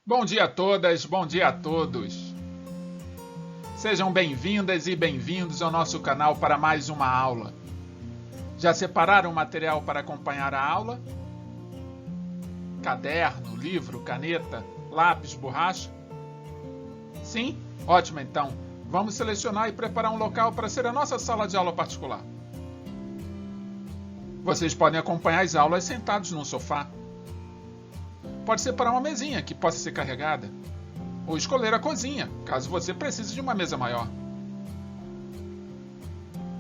Bom dia a todas, bom dia a todos. Sejam bem-vindas e bem-vindos ao nosso canal para mais uma aula. Já separaram o material para acompanhar a aula? Caderno, livro, caneta, lápis, borracha? Sim? Ótimo então. Vamos selecionar e preparar um local para ser a nossa sala de aula particular. Vocês podem acompanhar as aulas sentados num sofá. Pode separar uma mesinha que possa ser carregada. Ou escolher a cozinha, caso você precise de uma mesa maior.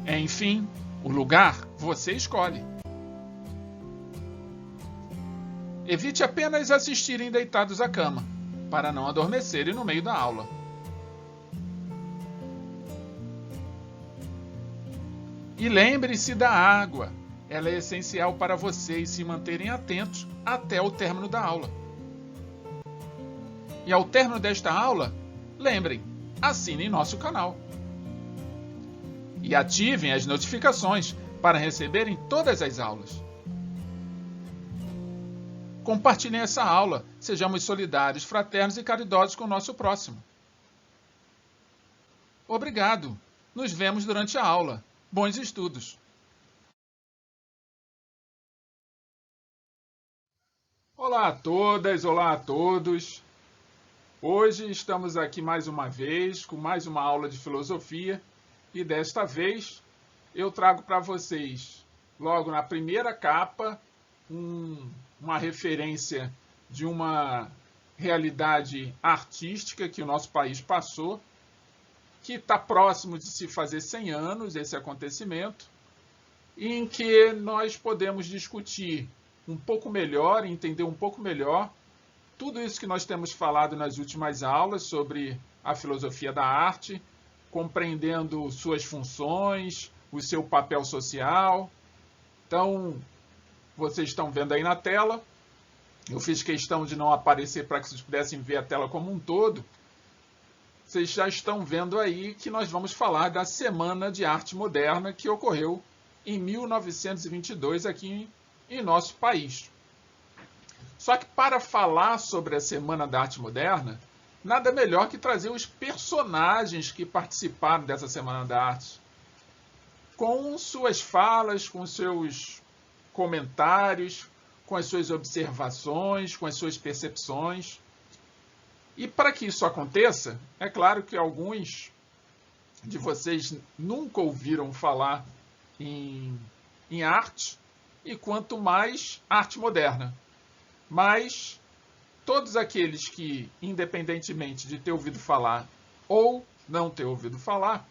Enfim, o lugar você escolhe. Evite apenas assistirem deitados à cama, para não adormecerem no meio da aula. E lembre-se da água. Ela é essencial para vocês se manterem atentos até o término da aula. E ao término desta aula, lembrem, assinem nosso canal. E ativem as notificações para receberem todas as aulas. Compartilhem essa aula, sejamos solidários, fraternos e caridosos com o nosso próximo. Obrigado. Nos vemos durante a aula. Bons estudos. Olá a todas, olá a todos. Hoje estamos aqui mais uma vez com mais uma aula de filosofia e desta vez eu trago para vocês, logo na primeira capa, uma referência de uma realidade artística que o nosso país passou, que está próximo de se fazer 100 anos, esse acontecimento, em que nós podemos discutir um pouco melhor, entender um pouco melhor tudo isso que nós temos falado nas últimas aulas sobre a filosofia da arte, compreendendo suas funções, o seu papel social. Então, vocês estão vendo aí na tela. Eu fiz questão de não aparecer para que vocês pudessem ver a tela como um todo. Vocês já estão vendo aí que nós vamos falar da Semana de Arte Moderna que ocorreu em 1922 aqui em nosso país. Só que para falar sobre a Semana da Arte Moderna, nada melhor que trazer os personagens que participaram dessa Semana da Arte, com suas falas, com seus comentários, com as suas observações, com as suas percepções. E para que isso aconteça, é claro que alguns de vocês nunca ouviram falar em arte, e quanto mais arte moderna. Mas todos aqueles que, independentemente de ter ouvido falar ou não ter ouvido falar,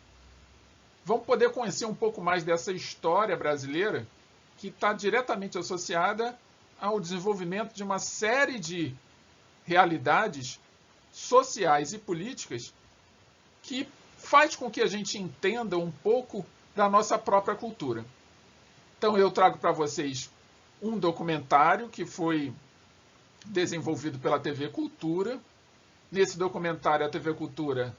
vão poder conhecer um pouco mais dessa história brasileira que está diretamente associada ao desenvolvimento de uma série de realidades sociais e políticas que faz com que a gente entenda um pouco da nossa própria cultura. Então eu trago para vocês um documentário que foi desenvolvido pela TV Cultura. Nesse documentário, a TV Cultura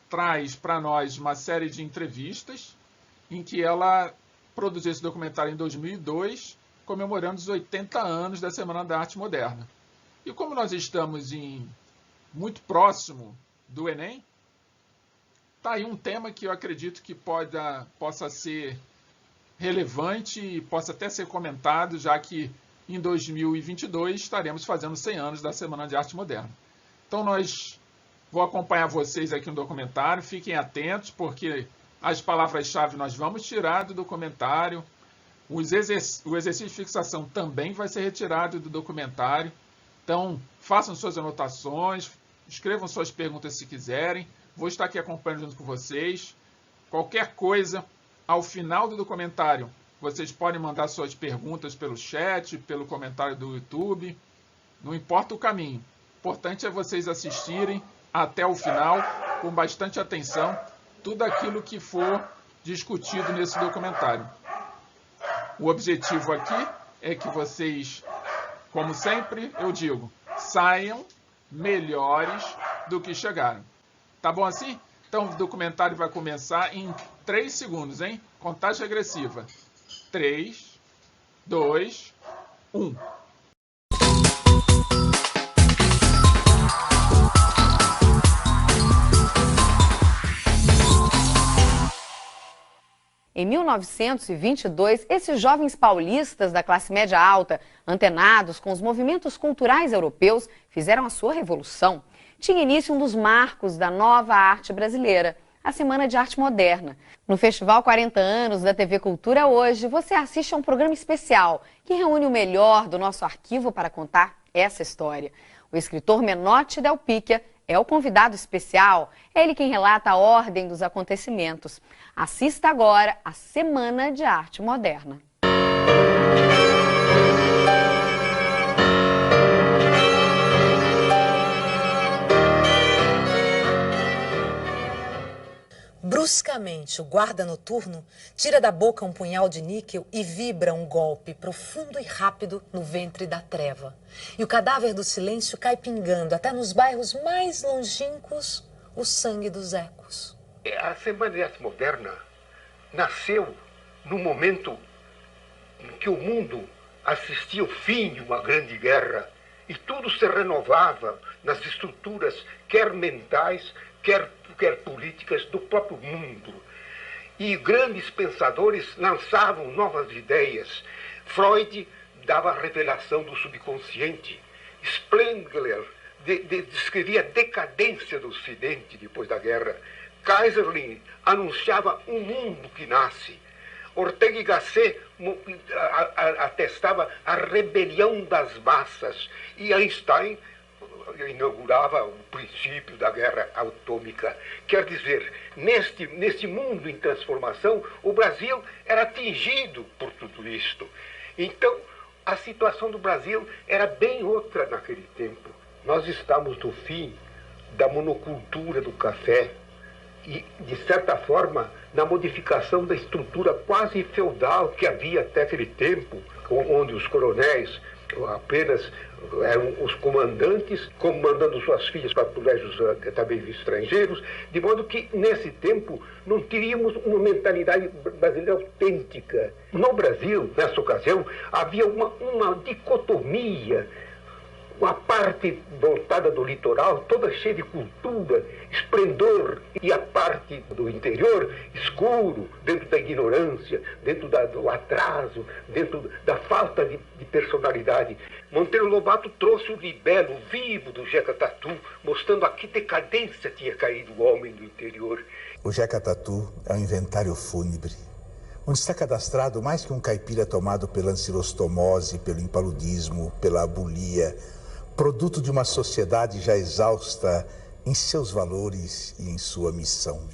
traz para nós uma série de entrevistas em que ela produziu esse documentário em 2002, comemorando os 80 anos da Semana da Arte Moderna. E como nós estamos muito próximo do Enem, está aí um tema que eu acredito que possa ser relevante e possa até ser comentado, já que em 2022 estaremos fazendo 100 anos da Semana de Arte Moderna. Então vou acompanhar vocês aqui no documentário, fiquem atentos, porque as palavras-chave nós vamos tirar do documentário, o exercício de fixação também vai ser retirado do documentário. Então façam suas anotações, escrevam suas perguntas se quiserem, vou estar aqui acompanhando junto com vocês. Qualquer coisa, ao final do documentário, vocês podem mandar suas perguntas pelo chat, pelo comentário do YouTube. Não importa o caminho. O importante é vocês assistirem até o final, com bastante atenção, tudo aquilo que for discutido nesse documentário. O objetivo aqui é que vocês, como sempre, eu digo, saiam melhores do que chegaram. Tá bom assim? Então o documentário vai começar em 3 segundos, hein? Contagem regressiva. 3, 2, 1. Em 1922, esses jovens paulistas da classe média alta, antenados com os movimentos culturais europeus, fizeram a sua revolução. Tinha início um dos marcos da nova arte brasileira, a Semana de Arte Moderna. No Festival 40 Anos da TV Cultura hoje, você assiste a um programa especial que reúne o melhor do nosso arquivo para contar essa história. O escritor Menotti Del Picchia é o convidado especial. É ele quem relata a ordem dos acontecimentos. Assista agora a Semana de Arte Moderna. Bruscamente, o guarda noturno tira da boca um punhal de níquel e vibra um golpe profundo e rápido no ventre da treva. E o cadáver do silêncio cai pingando até nos bairros mais longínquos o sangue dos ecos. A Semana de Arte Moderna nasceu no momento em que o mundo assistia ao fim de uma grande guerra e tudo se renovava nas estruturas, quer mentais, quer políticas do próprio mundo. E grandes pensadores lançavam novas ideias. Freud dava a revelação do subconsciente. Spengler descrevia a decadência do Ocidente depois da guerra. Kaiserlin anunciava um mundo que nasce. Ortega y Gasset atestava a rebelião das massas. E Einstein inaugurava o princípio da guerra atômica. Quer dizer, neste mundo em transformação, o Brasil era atingido por tudo isto. Então, a situação do Brasil era bem outra naquele tempo. Nós estamos no fim da monocultura do café e, de certa forma, na modificação da estrutura quase feudal que havia até aquele tempo, onde os coronéis apenas eram os comandantes, comandando suas filhas para colégios também estrangeiros, de modo que, nesse tempo, não teríamos uma mentalidade brasileira autêntica. No Brasil, nessa ocasião, havia uma dicotomia, uma parte voltada do litoral, toda cheia de cultura, esplendor, e a parte do interior, escuro, dentro da ignorância, dentro do atraso, dentro da falta de personalidade. Monteiro Lobato trouxe o libelo vivo do Jeca Tatu, mostrando a que decadência tinha caído o homem do interior. O Jeca Tatu é um inventário fúnebre, onde está cadastrado mais que um caipira tomado pela ancilostomose, pelo impaludismo, pela abulia, produto de uma sociedade já exausta em seus valores e em sua missão.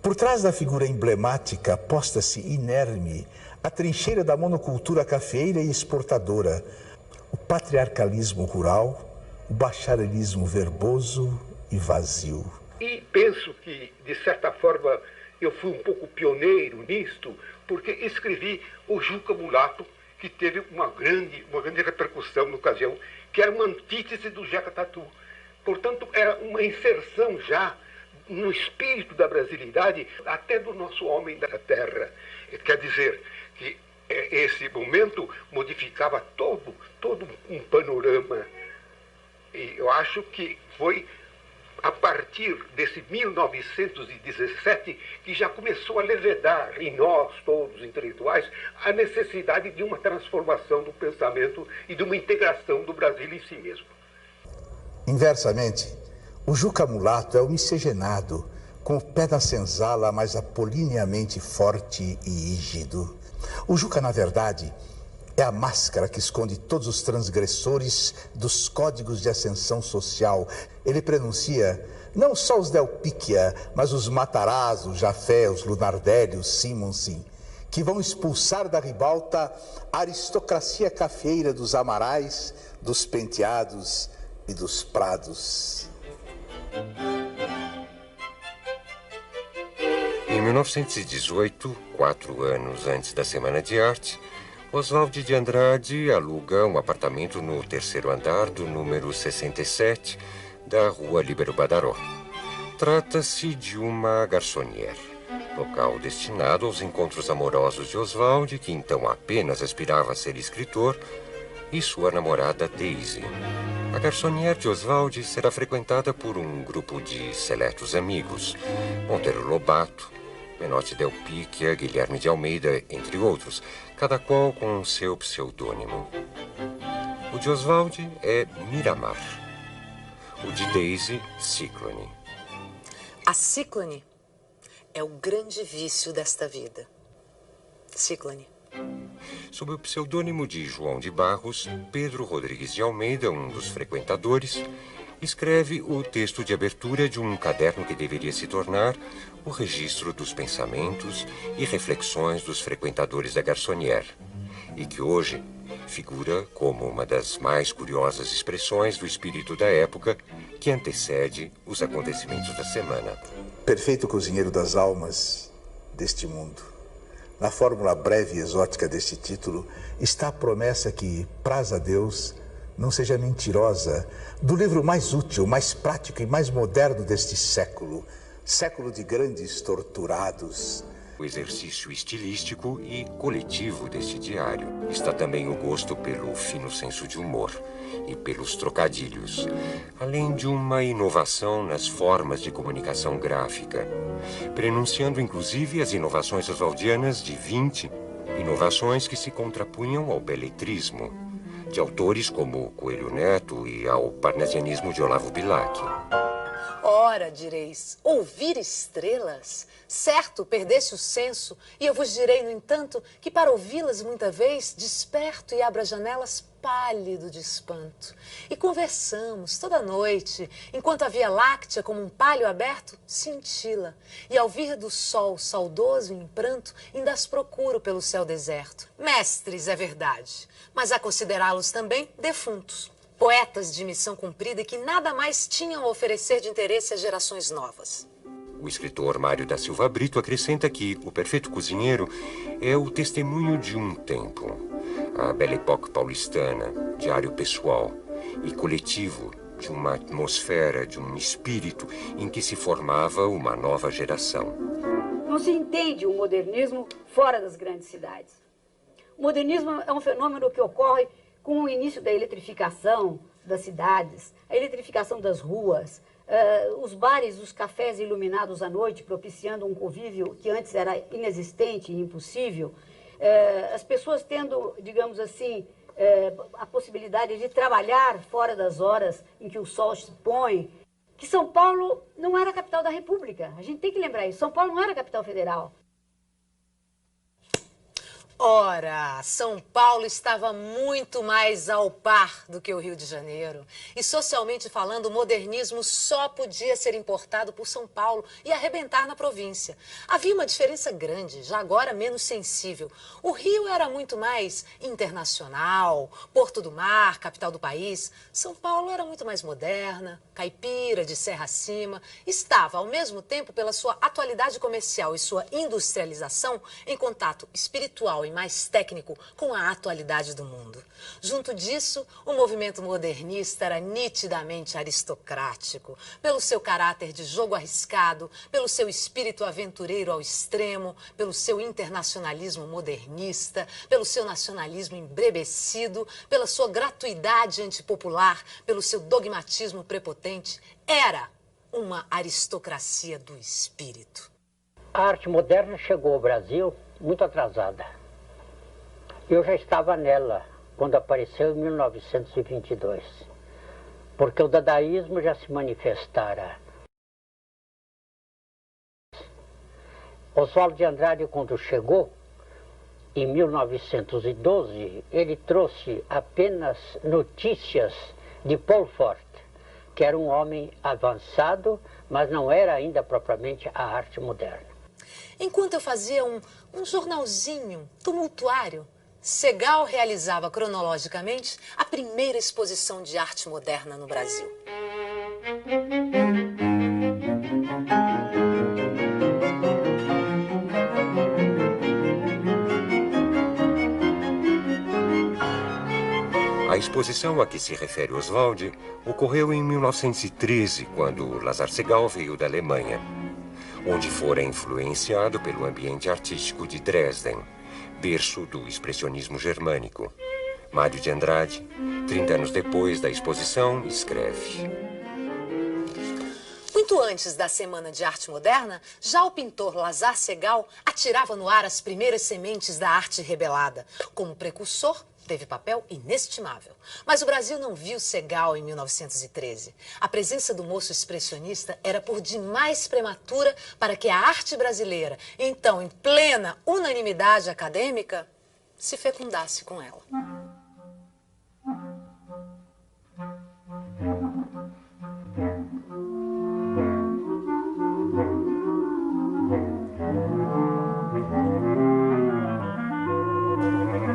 Por trás da figura emblemática, posta-se inerme a trincheira da monocultura cafeeira e exportadora, o patriarcalismo rural, o bacharelismo verboso e vazio. E penso que, de certa forma, eu fui um pouco pioneiro nisto, porque escrevi o Juca Mulato, que teve uma grande repercussão na ocasião, que era uma antítese do Jeca Tatu. Portanto, era uma inserção já no espírito da brasilidade, até do nosso homem da terra. Quer dizer, que esse momento modificava todo um panorama. E eu acho que foi a partir desse 1917 que já começou a levedar em nós, todos intelectuais, a necessidade de uma transformação do pensamento e de uma integração do Brasil em si mesmo. Inversamente, o Juca Mulato é o miscigenado, com o pé na senzala, mas apolineamente forte e rígido. O Juca, na verdade, é a máscara que esconde todos os transgressores dos códigos de ascensão social. Ele prenuncia não só os Del Picchia, mas os Matarazzo, Jafé, os Lunardelli, os Simonsen, que vão expulsar da ribalta a aristocracia cafeeira dos Amarais, dos Penteados e dos Prados. Em 1918, 4 anos antes da Semana de Arte, Oswald de Andrade aluga um apartamento no 3º andar do número 67 da Rua Líbero Badaró. Trata-se de uma garçonnière, local destinado aos encontros amorosos de Oswald, que então apenas aspirava a ser escritor, e sua namorada Daisy. A garçonnière de Oswald será frequentada por um grupo de seletos amigos: Monteiro Lobato, Menotti Del Picchia, Guilherme de Almeida, entre outros, cada qual com seu pseudônimo. O de Oswald é Miramar. O de Daisy, Ciclone. A Ciclone é o grande vício desta vida. Ciclone. Sob o pseudônimo de João de Barros, Pedro Rodrigues de Almeida, um dos frequentadores, escreve o texto de abertura de um caderno que deveria se tornar o registro dos pensamentos e reflexões dos frequentadores da Garçonnière, e que hoje figura como uma das mais curiosas expressões do espírito da época que antecede os acontecimentos da semana. Perfeito cozinheiro das almas deste mundo. Na fórmula breve e exótica deste título está a promessa que, praz a Deus, não seja mentirosa, do livro mais útil, mais prático e mais moderno deste século, século de grandes torturados. O exercício estilístico e coletivo deste diário está também o gosto pelo fino senso de humor e pelos trocadilhos, além de uma inovação nas formas de comunicação gráfica, prenunciando inclusive as inovações oswaldianas de 20, inovações que se contrapunham ao beletrismo, de autores como Coelho Neto e ao parnasianismo de Olavo Bilac. Ora, direis, ouvir estrelas? Certo, perdeste o senso, e eu vos direi, no entanto, que para ouvi-las muita vez, desperto e abro as janelas pálido de espanto. E conversamos toda noite, enquanto a Via Láctea, como um palho aberto, cintila. E ao vir do sol saudoso em pranto, ainda as procuro pelo céu deserto. Mestres, é verdade, mas a considerá-los também defuntos. Poetas de missão cumprida e que nada mais tinham a oferecer de interesse às gerações novas. O escritor Mário da Silva Brito acrescenta que o perfeito cozinheiro é o testemunho de um tempo, a Belle Époque paulistana, diário pessoal e coletivo de uma atmosfera, de um espírito em que se formava uma nova geração. Não se entende o modernismo fora das grandes cidades. O modernismo é um fenômeno que ocorre com o início da eletrificação das cidades, a eletrificação das ruas, os bares, os cafés iluminados à noite, propiciando um convívio que antes era inexistente e impossível, as pessoas tendo, digamos assim, a possibilidade de trabalhar fora das horas em que o sol se põe, que São Paulo não era a capital da República. A gente tem que lembrar isso. São Paulo não era a capital federal. Ora, São Paulo estava muito mais ao par do que o Rio de Janeiro. E socialmente falando, o modernismo só podia ser importado por São Paulo e arrebentar na província. Havia uma diferença grande, já agora menos sensível. O Rio era muito mais internacional, Porto do Mar, capital do país. São Paulo era muito mais moderna, caipira, de serra acima. Estava, ao mesmo tempo, pela sua atualidade comercial e sua industrialização, em contato espiritual e mais técnico com a atualidade do mundo. Junto disso, o movimento modernista era nitidamente aristocrático, pelo seu caráter de jogo arriscado, pelo seu espírito aventureiro ao extremo, pelo seu internacionalismo modernista, pelo seu nacionalismo embrebecido, pela sua gratuidade antipopular, pelo seu dogmatismo prepotente. Era uma aristocracia do espírito. A arte moderna chegou ao Brasil muito atrasada. Eu já estava nela quando apareceu em 1922, porque o dadaísmo já se manifestara. Oswald de Andrade, quando chegou, em 1912, ele trouxe apenas notícias de Paul Fort, que era um homem avançado, mas não era ainda propriamente a arte moderna. Enquanto eu fazia um jornalzinho tumultuário, Segal realizava cronologicamente a primeira exposição de arte moderna no Brasil. A exposição a que se refere Oswald ocorreu em 1913, quando Lazar Segal veio da Alemanha, onde fora influenciado pelo ambiente artístico de Dresden, berço do expressionismo germânico. Mário de Andrade, 30 anos depois da exposição, escreve: Muito antes da Semana de Arte Moderna, já o pintor Lazar Segal atirava no ar as primeiras sementes da arte rebelada. Como precursor, teve papel inestimável. Mas o Brasil não viu Segal em 1913. A presença do moço expressionista era por demais prematura para que a arte brasileira, então em plena unanimidade acadêmica, se fecundasse com ela.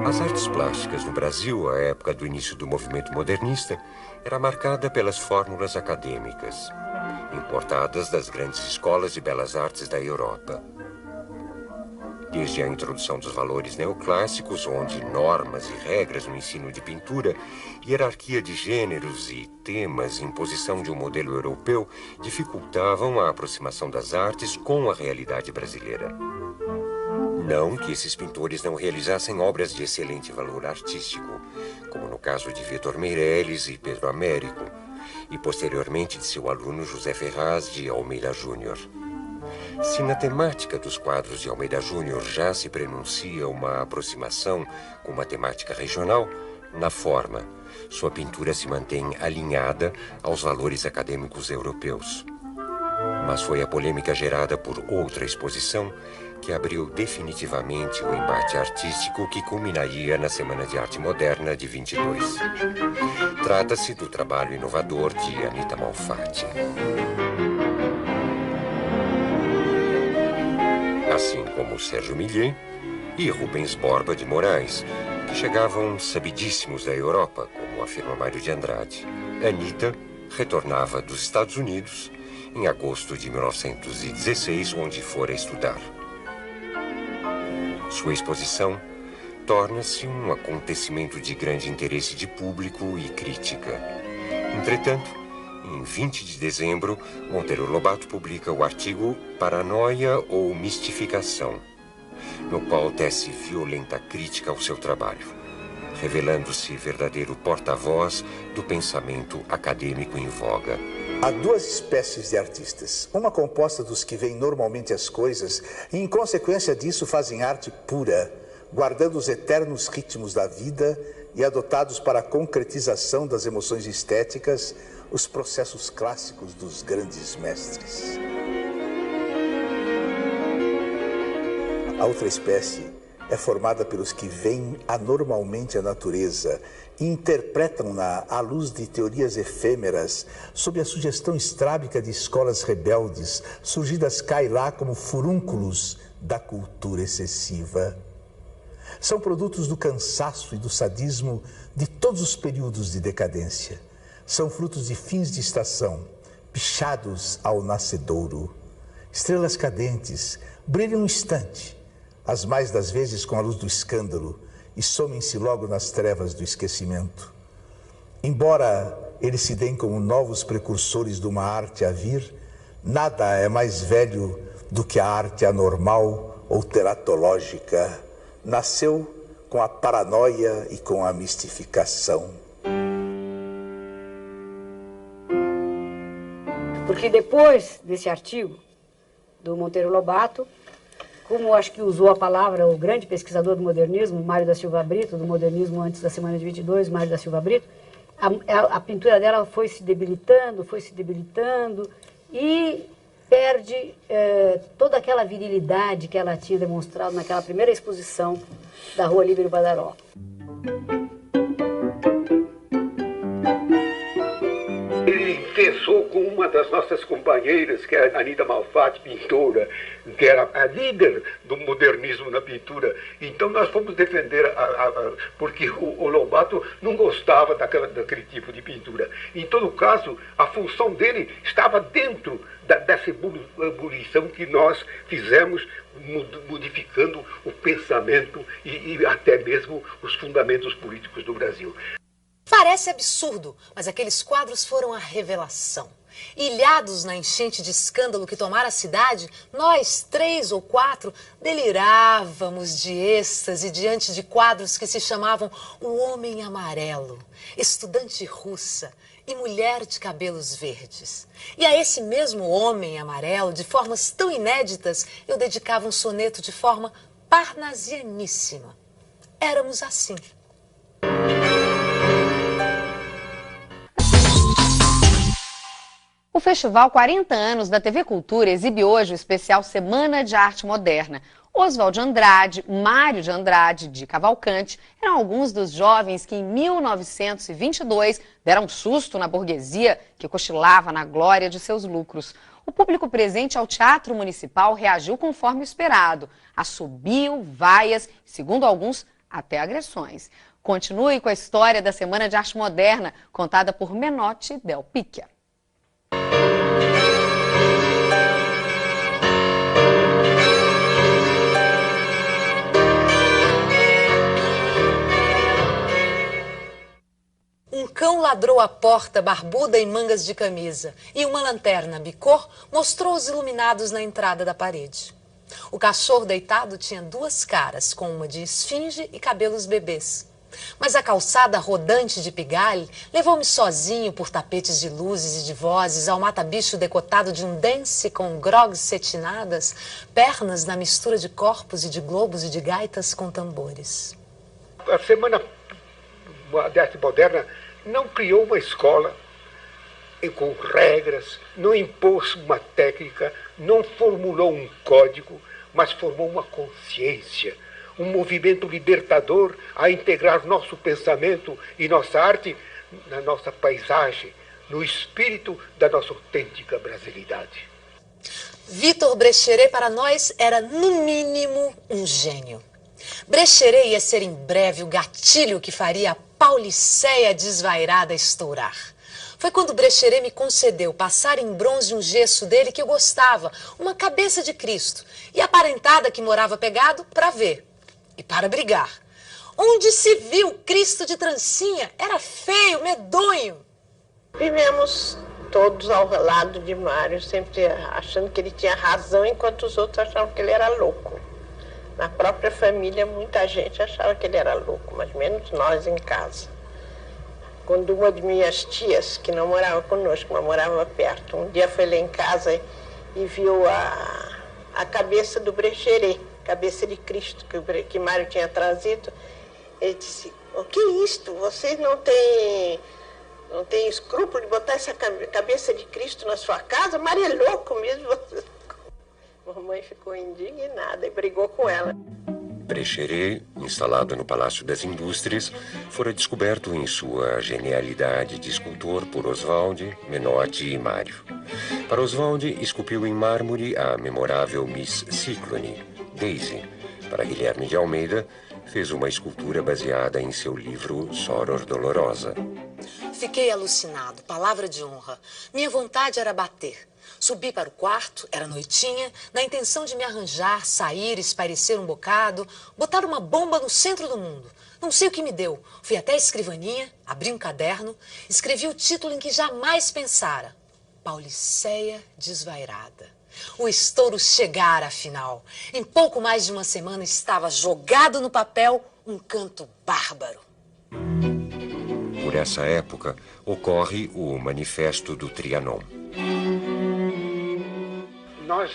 As artes plásticas no Brasil, à época do início do movimento modernista, era marcada pelas fórmulas acadêmicas, importadas das grandes escolas de belas artes da Europa. Desde a introdução dos valores neoclássicos, onde normas e regras no ensino de pintura, hierarquia de gêneros e temas e imposição de um modelo europeu dificultavam a aproximação das artes com a realidade brasileira. Não que esses pintores não realizassem obras de excelente valor artístico, como no caso de Vitor Meirelles e Pedro Américo, e posteriormente de seu aluno José Ferraz de Almeida Júnior. Se na temática dos quadros de Almeida Júnior já se prenuncia uma aproximação com uma temática regional, na forma, sua pintura se mantém alinhada aos valores acadêmicos europeus. Mas foi a polêmica gerada por outra exposição que abriu definitivamente o embate artístico que culminaria na Semana de Arte Moderna de 22. Trata-se do trabalho inovador de Anita Malfatti. Assim como Sérgio Millet e Rubens Borba de Moraes, que chegavam sabidíssimos da Europa, como afirma Mário de Andrade. Anita retornava dos Estados Unidos em agosto de 1916, onde fora estudar. Sua exposição torna-se um acontecimento de grande interesse de público e crítica. Entretanto, em 20 de dezembro, Monteiro Lobato publica o artigo Paranoia ou Mistificação, no qual tece violenta crítica ao seu trabalho, revelando-se verdadeiro porta-voz do pensamento acadêmico em voga. Há duas espécies de artistas, uma composta dos que veem normalmente as coisas e, em consequência disso, fazem arte pura, guardando os eternos ritmos da vida e adotados para a concretização das emoções estéticas, os processos clássicos dos grandes mestres. A outra espécie é formada pelos que veem anormalmente a natureza e interpretam-na à luz de teorias efêmeras, sob a sugestão estrábica de escolas rebeldes, surgidas cá e lá como furúnculos da cultura excessiva. São produtos do cansaço e do sadismo de todos os períodos de decadência. São frutos de fins de estação, pichados ao nascedouro. Estrelas cadentes, brilham um instante, as mais das vezes com a luz do escândalo, e somem-se logo nas trevas do esquecimento. Embora eles se deem como novos precursores de uma arte a vir, nada é mais velho do que a arte anormal ou teratológica. Nasceu com a paranoia e com a mistificação. Porque depois desse artigo do Monteiro Lobato, como acho que usou a palavra o grande pesquisador do modernismo, Mário da Silva Brito, do modernismo antes da Semana de 22, Mário da Silva Brito, a pintura dela foi se debilitando e perde toda aquela virilidade que ela tinha demonstrado naquela primeira exposição da Rua Líbero Badaró. Ele pensou com uma das nossas companheiras, que é a Anita Malfatti, pintora, que era a líder do modernismo na pintura. Então nós fomos defender, porque o Lobato não gostava daquele tipo de pintura. Em todo caso, a função dele estava dentro dessa ebulição que nós fizemos, modificando o pensamento e até mesmo os fundamentos políticos do Brasil. Parece absurdo, mas aqueles quadros foram a revelação. Ilhados na enchente de escândalo que tomara a cidade, nós, 3 ou 4, delirávamos de êxtase diante de quadros que se chamavam O Homem Amarelo, Estudante Russa e Mulher de Cabelos Verdes. E a esse mesmo Homem Amarelo, de formas tão inéditas, eu dedicava um soneto de forma parnasianíssima. Éramos assim. O Festival 40 Anos da TV Cultura exibe hoje o especial Semana de Arte Moderna. Oswald de Andrade, Mário de Andrade, de Cavalcante, eram alguns dos jovens que em 1922 deram um susto na burguesia que cochilava na glória de seus lucros. O público presente ao Teatro Municipal reagiu conforme o esperado. Assobio, vaias, segundo alguns, até agressões. Continue com a história da Semana de Arte Moderna, contada por Menotti Del Picchia. Um cão ladrou à porta, barbuda em mangas de camisa, e uma lanterna bicor mostrou os iluminados na entrada da parede. O cachorro deitado tinha 2 caras, com uma de esfinge e cabelos bebês. Mas a calçada rodante de Pigalle levou-me sozinho por tapetes de luzes e de vozes ao mata-bicho decotado de um dance com grogs cetinadas, pernas na mistura de corpos e de globos e de gaitas com tambores. A Semana de Arte Moderna não criou uma escola com regras, não impôs uma técnica, não formulou um código, mas formou uma consciência, um movimento libertador a integrar nosso pensamento e nossa arte na nossa paisagem, no espírito da nossa autêntica brasilidade. Vitor Brecheret para nós era, no mínimo, um gênio. Brecheret ia ser em breve o gatilho que faria a Pauliceia desvairada estourar. Foi quando Brecheret me concedeu passar em bronze um gesso dele que eu gostava, uma cabeça de Cristo, e a parentada que morava pegado para ver e para brigar. Onde se viu Cristo de trancinha, era feio, medonho. Vivemos todos ao lado de Mário, sempre achando que ele tinha razão, enquanto os outros achavam que ele era louco. Na própria família, muita gente achava que ele era louco, mas menos nós em casa. Quando uma de minhas tias, que não morava conosco, mas morava perto, um dia foi lá em casa e viu a cabeça do Brecheret, cabeça de Cristo, que Mário tinha trazido. Ele disse: o que é isto? Vocês não têm escrúpulo de botar essa cabeça de Cristo na sua casa? Mário é louco mesmo. Mamãe ficou indignada e brigou com ela. Brecheret, instalado no Palácio das Indústrias, fora descoberto em sua genialidade de escultor por Oswald, Menotti e Mário. Para Oswald, esculpiu em mármore a memorável Miss Ciclone, Daisy. Para Guilherme de Almeida, fez uma escultura baseada em seu livro Soror Dolorosa. Fiquei alucinado, palavra de honra. Minha vontade era bater. Subi para o quarto, era noitinha, na intenção de me arranjar, sair, espairecer um bocado, botar uma bomba no centro do mundo. Não sei o que me deu. Fui até a escrivaninha, abri um caderno, escrevi o título em que jamais pensara: Pauliceia desvairada. O estouro chegara, afinal. Em pouco mais de uma semana estava jogado no papel um canto bárbaro. Por essa época, ocorre o Manifesto do Trianon. Nós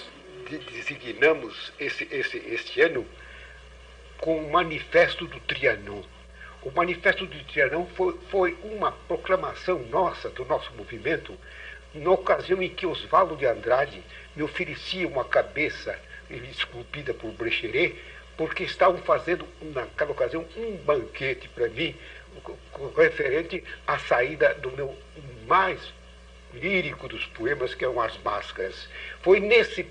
designamos este ano com o Manifesto do Trianon. O Manifesto do Trianon foi uma proclamação nossa, do nosso movimento, na ocasião em que Oswaldo de Andrade me oferecia uma cabeça esculpida por Brecheret, porque estavam fazendo, naquela ocasião, um banquete para mim, referente à saída do meu mais lírico dos poemas, que eram As Máscaras. Foi nesse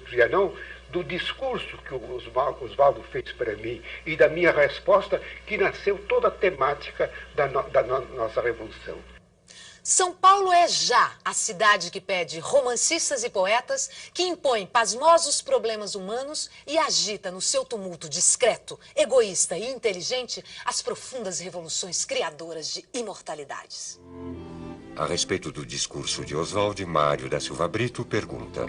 Trianon, do discurso que o Oswaldo fez para mim e da minha resposta, que nasceu toda a temática da nossa revolução. São Paulo é já a cidade que pede romancistas e poetas, que impõe pasmosos problemas humanos e agita no seu tumulto discreto, egoísta e inteligente as profundas revoluções criadoras de imortalidades. A respeito do discurso de Oswald, Mário da Silva Brito pergunta: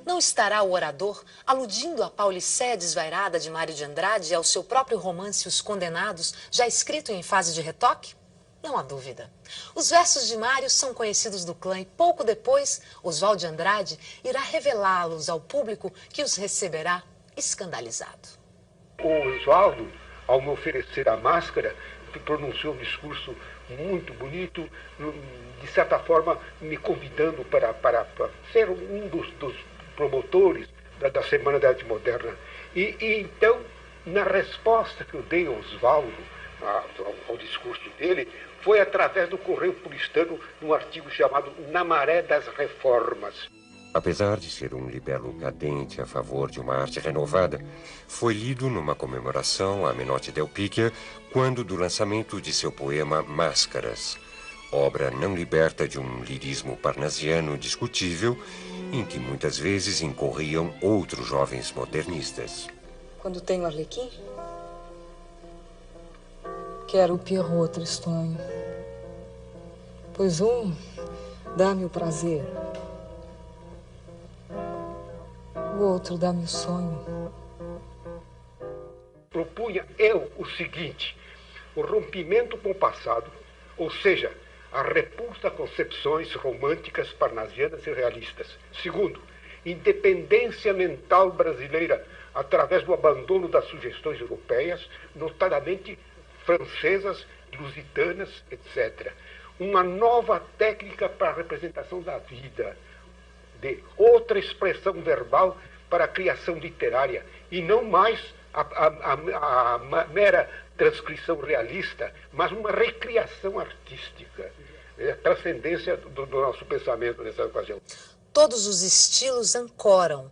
Não estará o orador aludindo à paulicéia desvairada de Mário de Andrade e ao seu próprio romance Os Condenados, já escrito em fase de retoque? Não há dúvida. Os versos de Mário são conhecidos do clã e pouco depois, Oswald de Andrade irá revelá-los ao público que os receberá escandalizado. O Oswaldo, ao me oferecer a máscara, pronunciou um discurso muito bonito, de certa forma me convidando para ser um dos promotores da Semana da Arte Moderna. E então, na resposta que eu dei ao Oswaldo, ao discurso dele, foi através do Correio Paulistano, num artigo chamado Na Maré das Reformas. Apesar de ser um libelo cadente a favor de uma arte renovada, foi lido numa comemoração a Menotti del Picchia quando do lançamento de seu poema Máscaras, obra não liberta de um lirismo parnasiano discutível, em que muitas vezes incorriam outros jovens modernistas. Quando tenho Arlequim, quero o Pierrot tristonho, pois um dá-me o prazer, o outro dá-me o sonho. Propunha eu o seguinte: o rompimento com o passado, ou seja, a repulsa a concepções românticas, parnasianas e realistas. Segundo, independência mental brasileira através do abandono das sugestões europeias, notadamente francesas, lusitanas, etc. Uma nova técnica para a representação da vida, de outra expressão verbal para a criação literária, e não mais a mera transcrição realista, mas uma recriação artística. É a transcendência do nosso pensamento nessa ocasião. Todos os estilos ancoram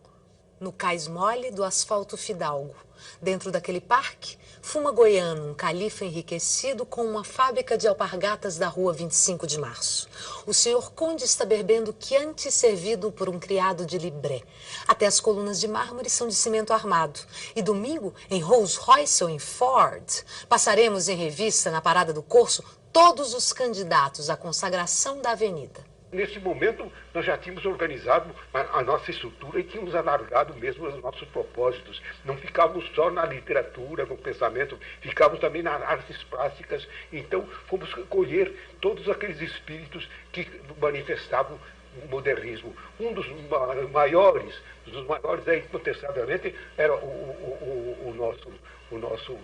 no cais mole do asfalto fidalgo. Dentro daquele parque, fuma goiano, um califa enriquecido com uma fábrica de alpargatas da rua 25 de março. O senhor Conde está bebendo Chianti servido por um criado de Libré. Até as colunas de mármore são de cimento armado. E domingo, em Rolls Royce ou em Ford, passaremos em revista na Parada do Corso todos os candidatos à consagração da avenida. Nesse momento, nós já tínhamos organizado a nossa estrutura e tínhamos alargado mesmo os nossos propósitos. Não ficávamos só na literatura, no pensamento, ficávamos também nas artes plásticas. Então, fomos colher todos aqueles espíritos que manifestavam o modernismo. Um dos maiores incontestavelmente, era o nosso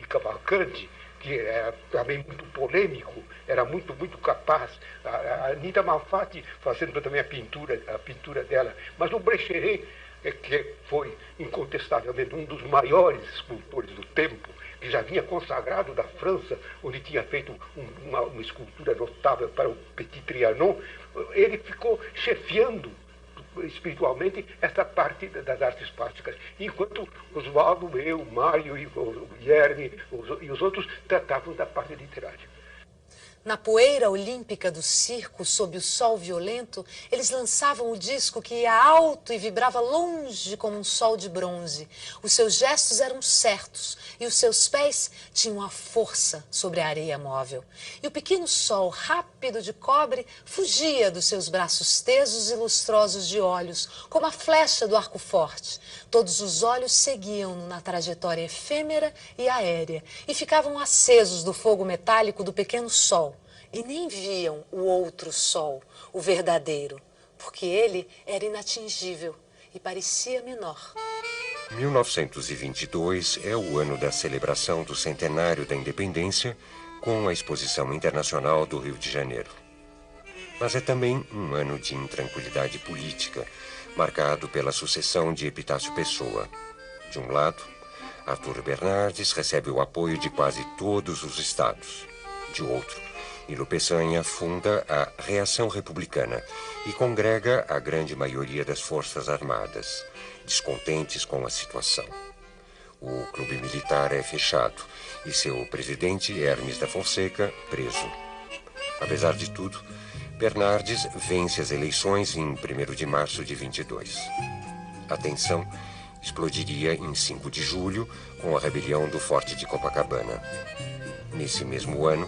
Cavalcanti, que era também muito polêmico, era muito capaz. A Anita Malfatti fazendo também a pintura dela. Mas o Brecheret, que foi incontestavelmente um dos maiores escultores do tempo, que já vinha consagrado da França, onde tinha feito uma escultura notável para o Petit Trianon, ele ficou chefiando espiritualmente essa parte das artes plásticas, enquanto Oswaldo, eu, Mário e o Guilherme e os outros tratavam da parte literária. Na poeira olímpica do circo, sob o sol violento, eles lançavam o disco que ia alto e vibrava longe como um sol de bronze. Os seus gestos eram certos e os seus pés tinham a força sobre a areia móvel. E o pequeno sol rápido de cobre fugia dos seus braços tesos e lustrosos de olhos, como a flecha do arco forte. Todos os olhos seguiam-no na trajetória efêmera e aérea e ficavam acesos do fogo metálico do pequeno sol. E nem viam o outro sol, o verdadeiro, porque ele era inatingível e parecia menor. 1922 é o ano da celebração do centenário da independência com a Exposição Internacional do Rio de Janeiro. Mas é também um ano de intranquilidade política, marcado pela sucessão de Epitácio Pessoa. De um lado, Arthur Bernardes recebe o apoio de quase todos os estados. De outro, Nilo Peçanha funda a Reação Republicana e congrega a grande maioria das Forças Armadas, descontentes com a situação. O clube militar é fechado e seu presidente, Hermes da Fonseca, preso. Apesar de tudo, Bernardes vence as eleições em 1º de março de 22. A tensão explodiria em 5 de julho com a rebelião do Forte de Copacabana. Nesse mesmo ano,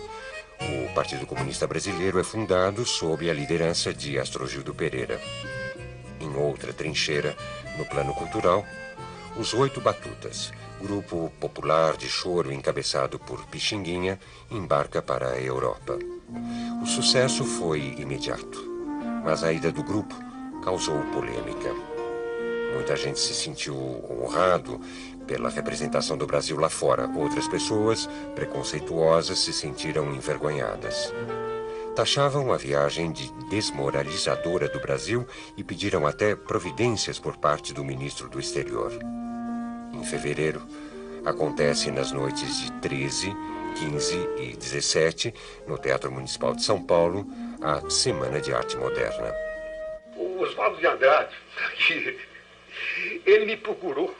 O Partido Comunista Brasileiro é fundado sob a liderança de Astrogildo Pereira. Em outra trincheira, no plano cultural, os Oito Batutas, grupo popular de choro encabeçado por Pixinguinha, embarca para a Europa. O sucesso foi imediato, mas a ida do grupo causou polêmica. Muita gente se sentiu honrado pela representação do Brasil lá fora. Outras pessoas, preconceituosas, se sentiram envergonhadas. Taxavam a viagem de desmoralizadora do Brasil e pediram até providências por parte do ministro do Exterior. Em fevereiro, acontece nas noites de 13, 15 e 17, no Teatro Municipal de São Paulo, a Semana de Arte Moderna. O Oswaldo de Andrade, ele me procurou.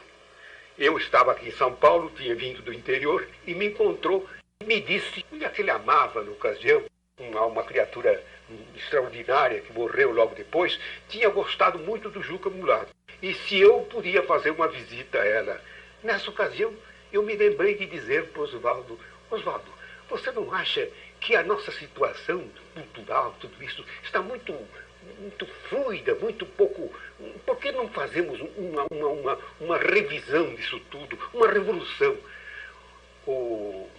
Eu estava aqui em São Paulo, tinha vindo do interior, e me encontrou e me disse que ele amava na ocasião, uma criatura extraordinária que morreu logo depois, tinha gostado muito do Juca Mulato. E se eu podia fazer uma visita a ela. Nessa ocasião, eu me lembrei de dizer para o Oswaldo, Oswaldo, você não acha que a nossa situação cultural, tudo isso, está muito fluida, muito pouco... Por que não fazemos uma revisão disso tudo, uma revolução? O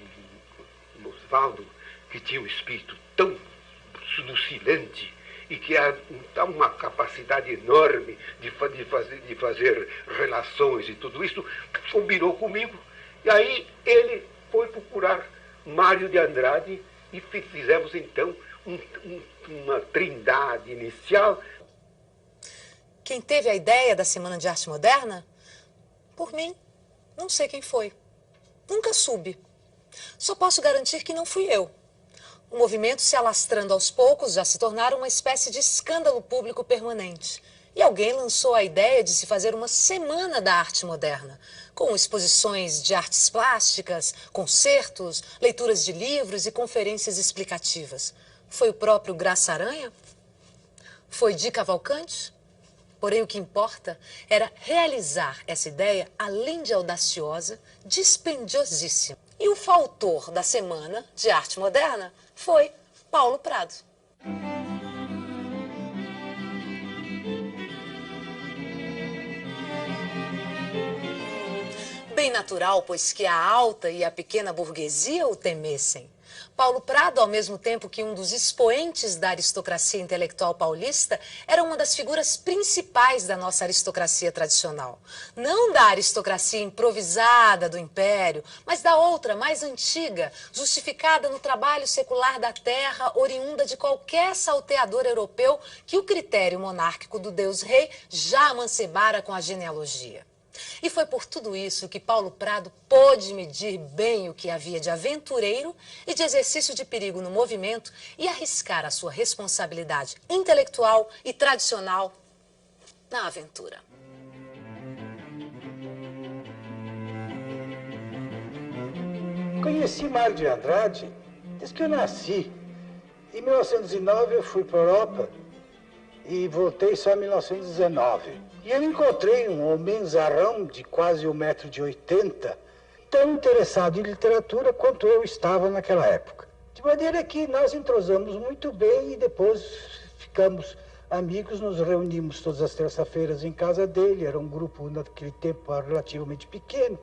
Oswaldo, que tinha um espírito tão lucilante e que há uma capacidade enorme de fazer relações e tudo isso, combinou comigo. E aí ele foi procurar Mário de Andrade e fizemos então uma trindade inicial. Quem teve a ideia da Semana de Arte Moderna? Por mim, não sei quem foi. Nunca soube. Só posso garantir que não fui eu. O movimento, se alastrando aos poucos, já se tornara uma espécie de escândalo público permanente. E alguém lançou a ideia de se fazer uma Semana da Arte Moderna, com exposições de artes plásticas, concertos, leituras de livros e conferências explicativas. Foi o próprio Graça Aranha? Foi Di Cavalcanti? Porém, o que importa era realizar essa ideia, além de audaciosa, dispendiosíssima. E o fautor da Semana de Arte Moderna foi Paulo Prado. Bem natural, pois que a alta e a pequena burguesia o temessem. Paulo Prado, ao mesmo tempo que um dos expoentes da aristocracia intelectual paulista, era uma das figuras principais da nossa aristocracia tradicional. Não da aristocracia improvisada do Império, mas da outra, mais antiga, justificada no trabalho secular da terra, oriunda de qualquer salteador europeu que o critério monárquico do Deus-Rei já amancebara com a genealogia. E foi por tudo isso que Paulo Prado pôde medir bem o que havia de aventureiro e de exercício de perigo no movimento e arriscar a sua responsabilidade intelectual e tradicional na aventura. Conheci Mário de Andrade desde que eu nasci. Em 1909 eu fui para a Europa e voltei só em 1919. E eu encontrei um homenzarrão de quase 1,80 m, tão interessado em literatura quanto eu estava naquela época. De maneira que nós entrosamos muito bem e depois ficamos amigos, nos reunimos todas as terças-feiras em casa dele. Era um grupo naquele tempo relativamente pequeno.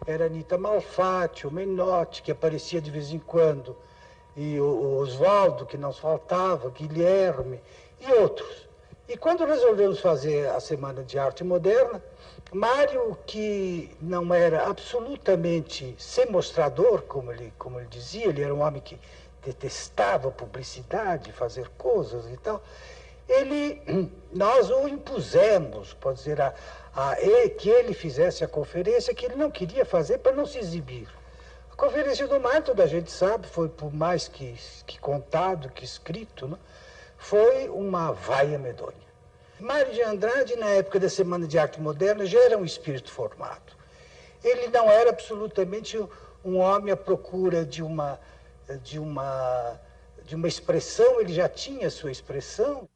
Era Anita Malfatti, o Menotti, que aparecia de vez em quando, e o Oswaldo, que não faltava, Guilherme e outros. E quando resolvemos fazer a Semana de Arte Moderna, Mário, que não era absolutamente semostrador, como ele dizia, ele era um homem que detestava publicidade, fazer coisas e tal, nós o impusemos, pode dizer, que ele fizesse a conferência que ele não queria fazer para não se exibir. A conferência do Mário, toda a gente sabe, foi por mais que contado, que escrito, né? Foi uma vaia medonha. Mário de Andrade, na época da Semana de Arte Moderna, já era um espírito formado. Ele não era absolutamente um homem à procura de uma expressão, ele já tinha sua expressão.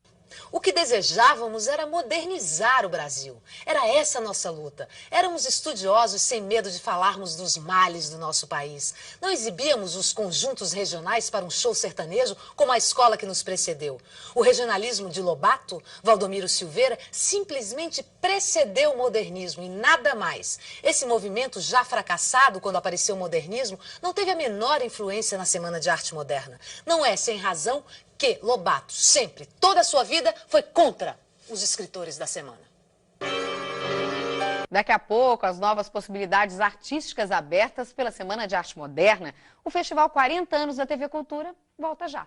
O que desejávamos era modernizar o Brasil. Era essa a nossa luta. Éramos estudiosos sem medo de falarmos dos males do nosso país. Não exibíamos os conjuntos regionais para um show sertanejo como a escola que nos precedeu. O regionalismo de Lobato, Valdomiro Silveira, simplesmente precedeu o modernismo e nada mais. Esse movimento já fracassado quando apareceu o modernismo não teve a menor influência na Semana de Arte Moderna. Não é sem razão que Lobato sempre, toda a sua vida, foi contra os escritores da semana. Daqui a pouco, as novas possibilidades artísticas abertas pela Semana de Arte Moderna. O Festival 40 anos da TV Cultura volta já.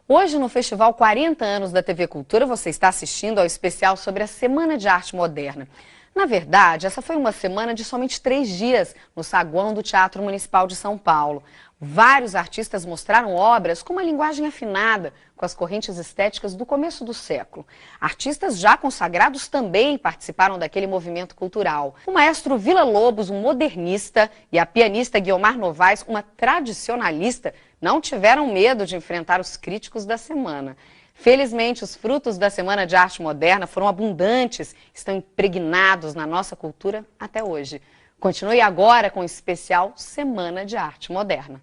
Hoje, no Festival 40 anos da TV Cultura, você está assistindo ao especial sobre a Semana de Arte Moderna. Na verdade, essa foi uma semana de somente 3 dias no saguão do Teatro Municipal de São Paulo. Vários artistas mostraram obras com uma linguagem afinada com as correntes estéticas do começo do século. Artistas já consagrados também participaram daquele movimento cultural. O maestro Villa-Lobos, um modernista, e a pianista Guiomar Novaes, uma tradicionalista, não tiveram medo de enfrentar os críticos da semana. Felizmente, os frutos da Semana de Arte Moderna foram abundantes, estão impregnados na nossa cultura até hoje. Continue agora com o especial Semana de Arte Moderna.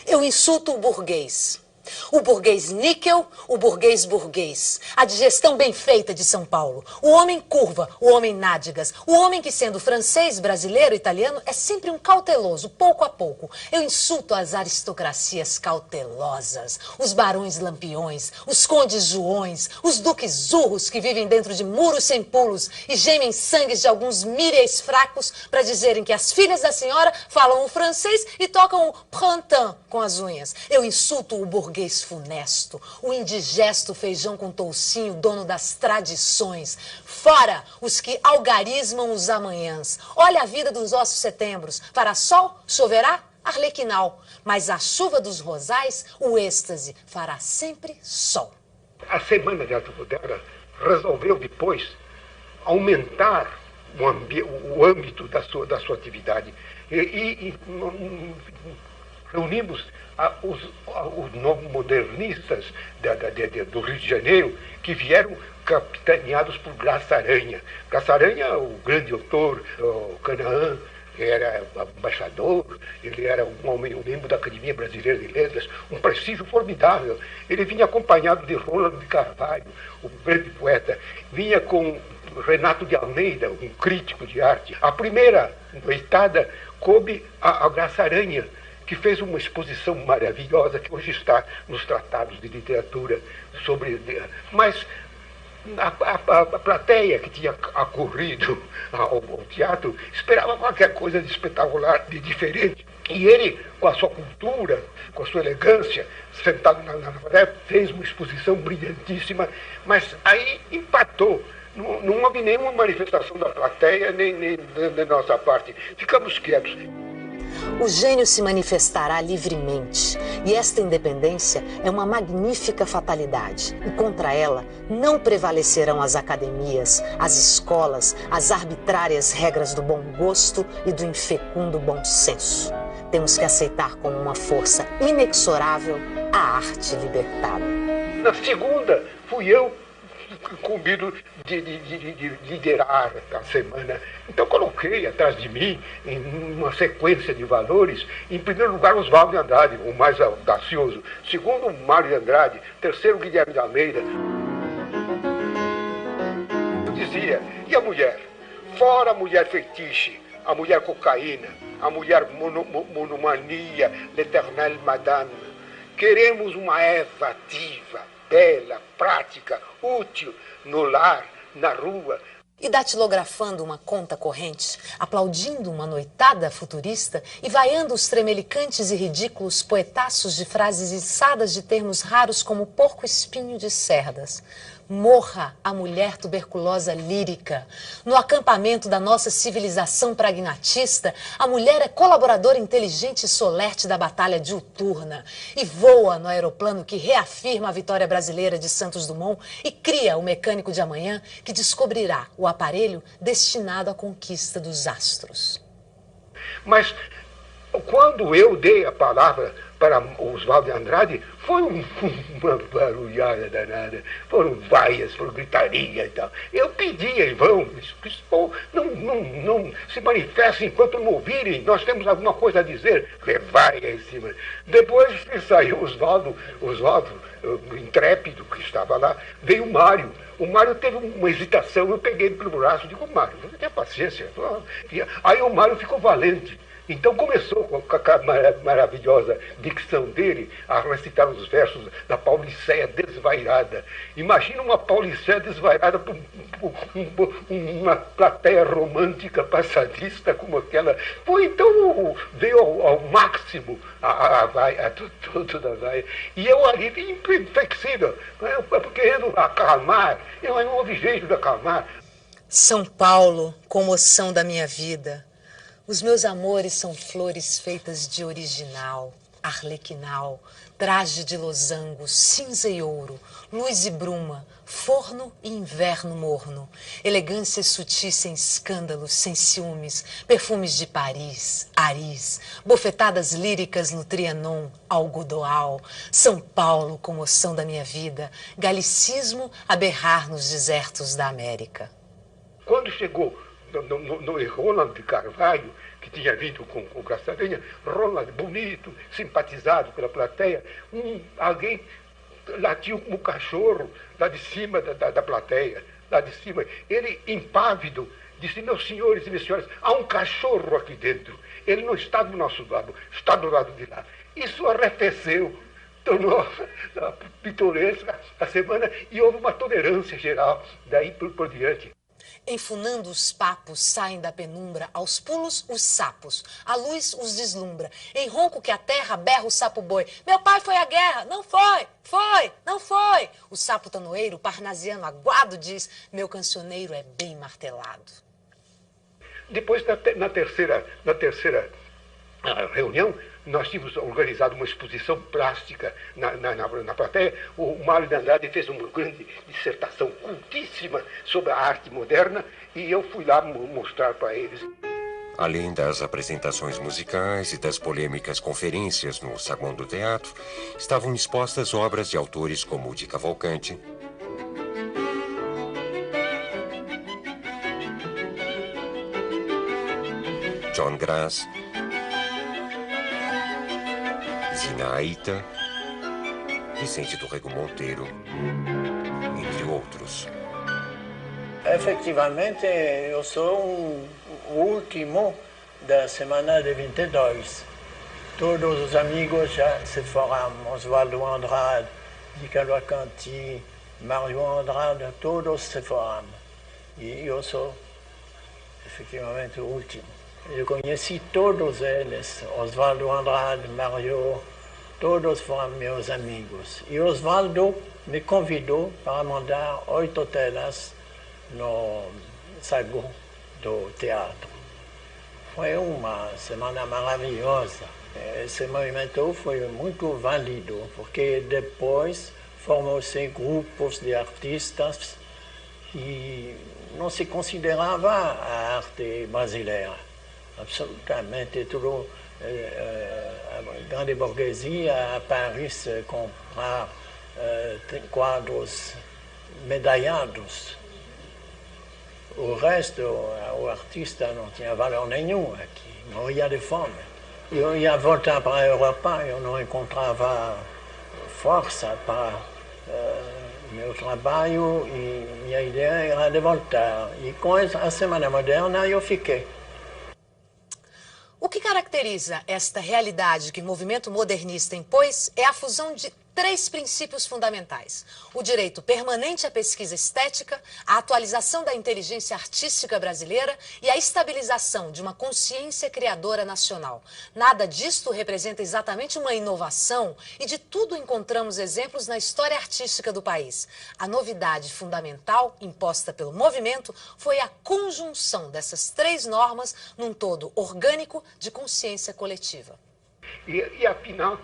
Eu insulto o burguês. O burguês níquel, o burguês burguês. A digestão bem feita de São Paulo. O homem curva, o homem nádegas. O homem que, sendo francês, brasileiro, italiano, é sempre um cauteloso, pouco a pouco. Eu insulto as aristocracias cautelosas. Os barões lampiões, os condes joões, os duques zurros que vivem dentro de muros sem pulos e gemem sangues de alguns míreis fracos para dizerem que as filhas da senhora falam o francês e tocam o printemps com as unhas. Eu insulto o burguês funesto, o indigesto feijão com toucinho, dono das tradições. Fora os que algarismam os amanhãs. Olha a vida dos nossos setembros. Fará sol, choverá, arlequinal. Mas a chuva dos rosais, o êxtase, fará sempre sol. A Semana de Arte Moderna resolveu depois aumentar o âmbito da sua atividade. E reunimos os novos modernistas do Rio de Janeiro, que vieram capitaneados por Graça Aranha. Graça Aranha, o grande autor, o Canaã, era embaixador, ele era um membro da Academia Brasileira de Letras, um prestígio formidável. Ele vinha acompanhado de Roland de Carvalho, o grande poeta, vinha com Renato de Almeida, um crítico de arte. A primeira noitada coube a Graça Aranha, que fez uma exposição maravilhosa que hoje está nos tratados de literatura sobre... Mas a plateia que tinha acorrido ao teatro esperava qualquer coisa de espetacular, de diferente. E ele, com a sua cultura, com a sua elegância, sentado na plateia, fez uma exposição brilhantíssima, mas aí empatou. Não houve nenhuma manifestação da plateia, nem da nossa parte. Ficamos quietos. O gênio se manifestará livremente, e esta independência é uma magnífica fatalidade. E contra ela não prevalecerão as academias, as escolas, as arbitrárias regras do bom gosto e do infecundo bom senso. Temos que aceitar como uma força inexorável a arte libertada. Na segunda, fui eu incumbido de liderar a semana. Então coloquei atrás de mim, em uma sequência de valores, em primeiro lugar Oswaldo de Andrade, o mais audacioso. Segundo, Mário de Andrade. Terceiro, Guilherme de Almeida. Eu dizia, e a mulher? Fora a mulher fetiche, a mulher cocaína, a mulher monomania, l'éternelle madame. Queremos uma Eva ativa, bela, prática, útil, no lar, na rua. E datilografando uma conta corrente, aplaudindo uma noitada futurista e vaiando os tremelicantes e ridículos poetaços de frases içadas de termos raros como porco-espinho de cerdas. Morra a mulher tuberculosa lírica. No acampamento da nossa civilização pragnatista, a mulher é colaboradora inteligente e solerte da batalha diuturna e voa no aeroplano que reafirma a vitória brasileira de Santos Dumont e cria o mecânico de amanhã que descobrirá o aparelho destinado à conquista dos astros. Mas quando eu dei a palavra para Oswaldo de Andrade, foi uma barulhada danada. Foram vaias, foram gritaria e tal. Eu pedi em vão, não se manifestem enquanto não ouvirem, nós temos alguma coisa a dizer. Vaia em cima. Depois que saiu Oswaldo, intrépido que estava lá, veio o Mário. O Mário teve uma hesitação, eu peguei ele pelo braço e digo, Mário, tenha paciência. Aí o Mário ficou valente. Então começou com a maravilhosa dicção dele a recitar os versos da Pauliceia desvairada. Imagina uma Pauliceia desvairada por uma plateia romântica passadista como aquela. Foi então, veio ao máximo a vaia, tudo da vaia. E eu ali, inflexível, querendo acalmar, eu não houve jeito de acalmar. São Paulo, comoção da minha vida. Os meus amores são flores feitas de original, arlequinal, traje de losango, cinza e ouro, luz e bruma, forno e inverno morno, elegâncias sutis sem escândalos, sem ciúmes, perfumes de Paris, Aris, bofetadas líricas no Trianon, algodoal, São Paulo, comoção da minha vida, galicismo a berrar nos desertos da América. Quando chegou no Ronald de Carvalho, que tinha vindo com o Castanha, Ronald, bonito, simpatizado pela plateia, alguém latiu como cachorro lá de cima da plateia, lá de cima. Ele, impávido, disse, meus senhores e minhas senhoras, há um cachorro aqui dentro. Ele não está do nosso lado, está do lado de lá. Isso arrefeceu, tornou pitoresca a semana e houve uma tolerância geral daí por diante. Enfunando os papos, saem da penumbra, aos pulos os sapos, a luz os deslumbra. Em ronco que a terra berra o sapo-boi. Meu pai foi à guerra, não foi, não foi. O sapo tanoeiro, parnasiano aguado, diz, meu cancioneiro é bem martelado. Depois, na terceira reunião, nós tínhamos organizado uma exposição plástica na plateia. O Mário de Andrade fez uma grande dissertação cultíssima sobre a arte moderna e eu fui lá mostrar para eles. Além das apresentações musicais e das polêmicas conferências no saguão do teatro, estavam expostas obras de autores como o de Cavalcante, John Grass, Zina Aita, Vicente do Rego Monteiro, entre outros. Efetivamente, eu sou o último da semana de 22. Todos os amigos já se foram, Oswaldo Andrade, de Cavalcanti, Mário Andrade, todos se foram. E eu sou, efetivamente, o último. Eu conheci todos eles, Oswaldo Andrade, Mário, todos foram meus amigos. E Oswaldo me convidou para mandar 8 telas no saguão do teatro. Foi uma semana maravilhosa. Esse movimento foi muito válido, porque depois formou-se grupos de artistas e não se considerava a arte brasileira. Absolutamente tudo. A grande burguesia a Paris comprar quadros medalhados. O resto, o artista não tinha valor nenhum aqui, morria de fome. Eu ia voltar para a Europa, eu não encontrava força para meu trabalho e minha ideia era de voltar. E com a Semana Moderna eu fiquei. O que caracteriza esta realidade que o movimento modernista impôs é a fusão de 3 princípios fundamentais: o direito permanente à pesquisa estética, a atualização da inteligência artística brasileira e a estabilização de uma consciência criadora nacional. Nada disto representa exatamente uma inovação e de tudo encontramos exemplos na história artística do país. A novidade fundamental imposta pelo movimento foi a conjunção dessas 3 normas num todo orgânico de consciência coletiva. E afinal,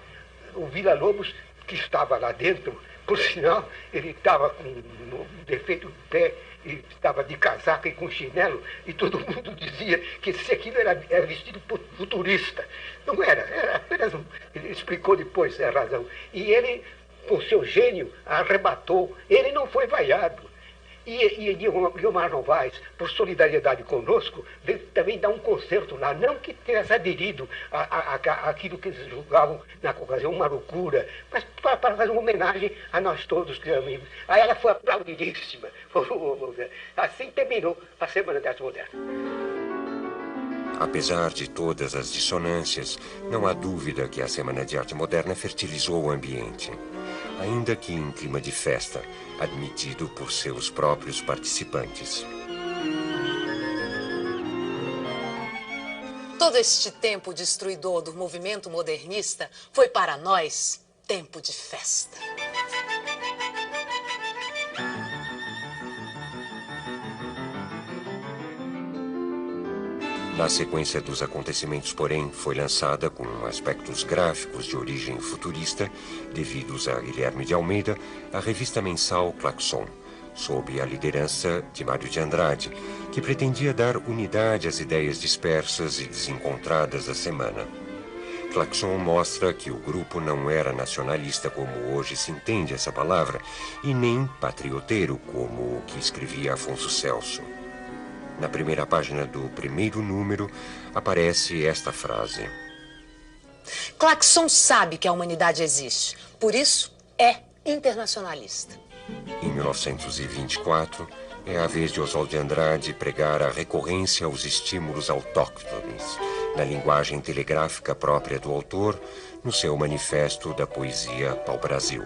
o Villa-Lobos, que estava lá dentro, por sinal, ele estava com um defeito no pé, e estava de casaca e com chinelo, e todo mundo dizia que aquilo era vestido futurista. Não era, era apenas ele explicou depois a razão. E ele, com seu gênio, arrebatou. Ele não foi vaiado. E Guiomar Novaes, por solidariedade conosco, veio também dar um concerto lá. Não que tivesse aderido àquilo que eles julgavam na ocasião uma loucura, mas para fazer uma homenagem a nós todos que amigos. Aí ela foi aplaudidíssima. Assim terminou a Semana de Arte Moderna. Apesar de todas as dissonâncias, não há dúvida que a Semana de Arte Moderna fertilizou o ambiente, ainda que em clima de festa, admitido por seus próprios participantes. Todo este tempo destruidor do movimento modernista foi para nós tempo de festa. Na sequência dos acontecimentos, porém, foi lançada com aspectos gráficos de origem futurista, devidos a Guilherme de Almeida, a revista mensal Claxon, sob a liderança de Mário de Andrade, que pretendia dar unidade às ideias dispersas e desencontradas da semana. Claxon mostra que o grupo não era nacionalista como hoje se entende essa palavra, e nem patrioteiro como o que escrevia Afonso Celso. Na primeira página do primeiro número, aparece esta frase: Claxon sabe que a humanidade existe, por isso é internacionalista. Em 1924, é a vez de Oswald de Andrade pregar a recorrência aos estímulos autóctones, na linguagem telegráfica própria do autor, no seu Manifesto da Poesia Pau-Brasil.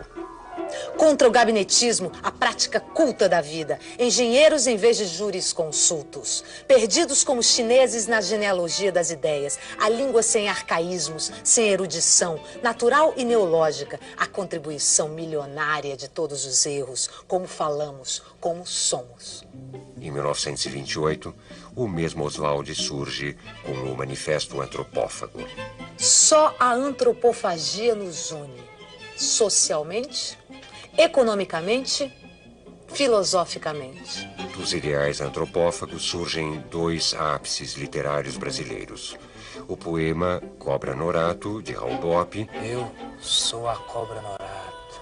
Contra o gabinetismo, a prática culta da vida, engenheiros em vez de jurisconsultos, perdidos como chineses na genealogia das ideias, a língua sem arcaísmos, sem erudição, natural e neológica, a contribuição milionária de todos os erros, como falamos, como somos. Em 1928, o mesmo Oswald surge com o Manifesto Antropófago. Só a antropofagia nos une, socialmente, economicamente, filosoficamente. Dos ideais antropófagos surgem 2 ápices literários brasileiros. O poema Cobra Norato, de Raul Bopp. Eu sou a Cobra Norato.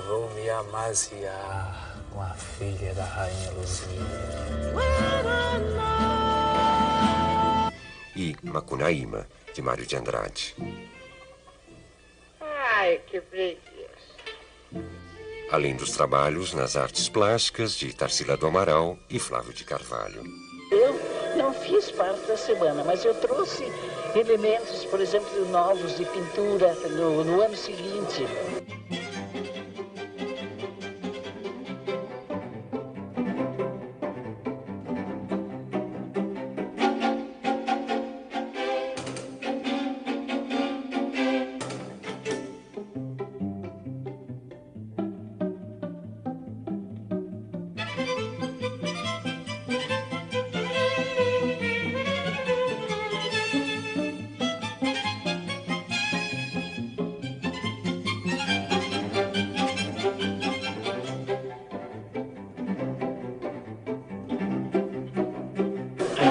Vou me amaziar com a filha da Rainha Luzia. E Macunaíma, de Mário de Andrade. Ai, que preguiça. Além dos trabalhos nas artes plásticas de Tarsila do Amaral e Flávio de Carvalho. Eu não fiz parte da semana, mas eu trouxe elementos, por exemplo, novos de pintura no ano seguinte.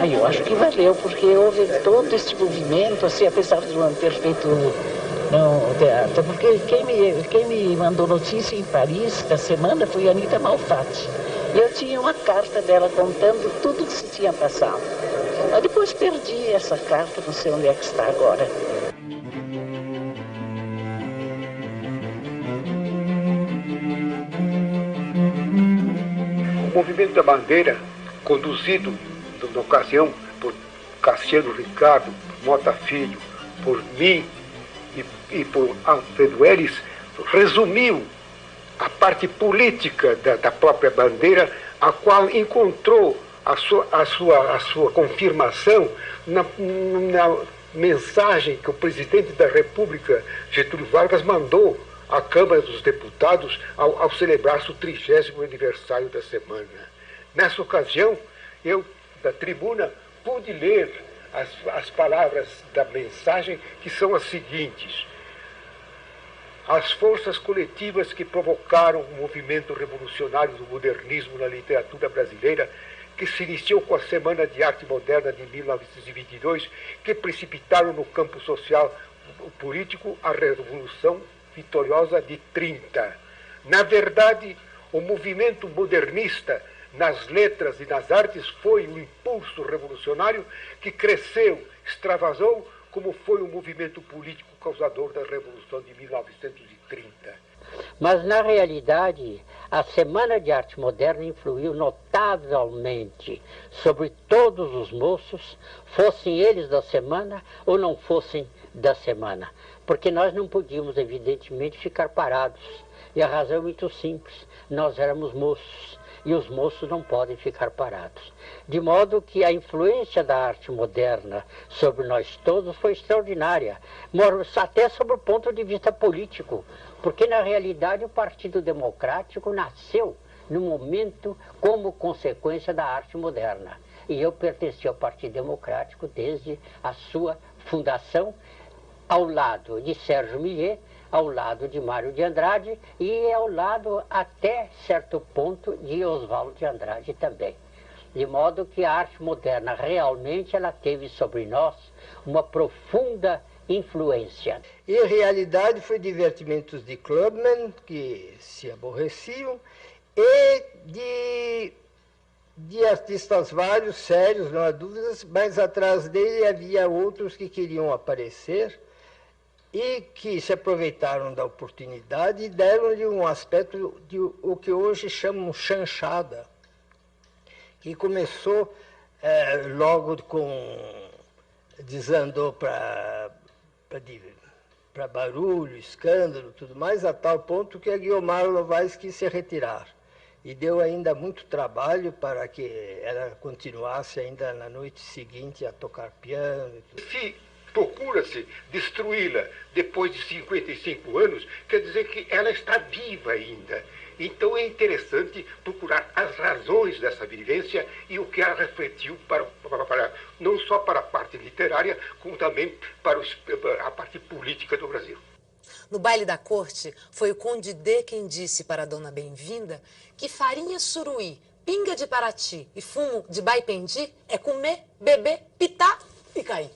Eu acho que valeu, porque houve todo esse movimento, assim, apesar de não ter feito o teatro, porque quem me mandou notícia em Paris da semana foi a Anita Malfatti. E eu tinha uma carta dela contando tudo o que se tinha passado. Mas depois perdi essa carta, não sei onde é que está agora. O movimento da bandeira, conduzido na ocasião por Cassiano Ricardo, Mota Filho, por mim e por Alfredo Elis, resumiu a parte política da própria bandeira, a qual encontrou a sua confirmação na mensagem que o presidente da República, Getúlio Vargas, mandou à Câmara dos Deputados ao celebrar o 30º aniversário da semana. Nessa ocasião, eu, da tribuna, pude ler as palavras da mensagem, que são as seguintes: as forças coletivas que provocaram o movimento revolucionário do modernismo na literatura brasileira, que se iniciou com a Semana de Arte Moderna de 1922, que precipitaram no campo social político a Revolução Vitoriosa de 30. Na verdade, o movimento modernista nas letras e nas artes foi o impulso revolucionário que cresceu, extravasou, como foi o movimento político causador da Revolução de 1930. Mas, na realidade, a Semana de Arte Moderna influiu notavelmente sobre todos os moços, fossem eles da semana ou não fossem da semana. Porque nós não podíamos, evidentemente, ficar parados. E a razão é muito simples: nós éramos moços. E os moços não podem ficar parados. De modo que a influência da arte moderna sobre nós todos foi extraordinária, até sob o ponto de vista político, porque na realidade o Partido Democrático nasceu no momento como consequência da arte moderna. E eu pertenci ao Partido Democrático desde a sua fundação, ao lado de Sérgio Millet, ao lado de Mário de Andrade e ao lado, até certo ponto, de Oswaldo de Andrade também. De modo que a arte moderna realmente ela teve sobre nós uma profunda influência. Em realidade foi divertimentos de clubmen que se aborreciam e de artistas vários, sérios, não há dúvidas, mas atrás dele havia outros que queriam aparecer e que se aproveitaram da oportunidade e deram-lhe um aspecto de o que hoje chamam chanchada, que começou logo desandou para barulho, escândalo, tudo mais, a tal ponto que a Guiomar Novaes quis se retirar. E deu ainda muito trabalho para que ela continuasse ainda na noite seguinte a tocar piano e tudo. Procura-se destruí-la depois de 55 anos, quer dizer que ela está viva ainda. Então é interessante procurar as razões dessa vivência e o que ela refletiu não só para a parte literária, como também para a parte política do Brasil. No baile da corte, foi o Conde D quem disse para a Dona Bem-vinda que farinha suruí, pinga de Paraty e fumo de Baipendi é comer, beber, pitar e cair.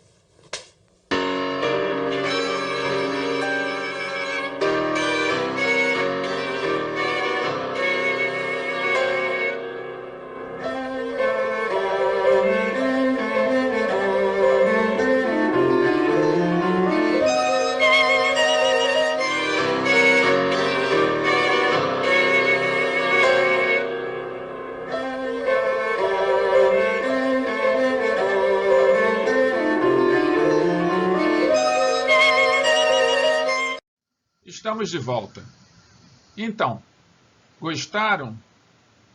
Estamos de volta. Então, gostaram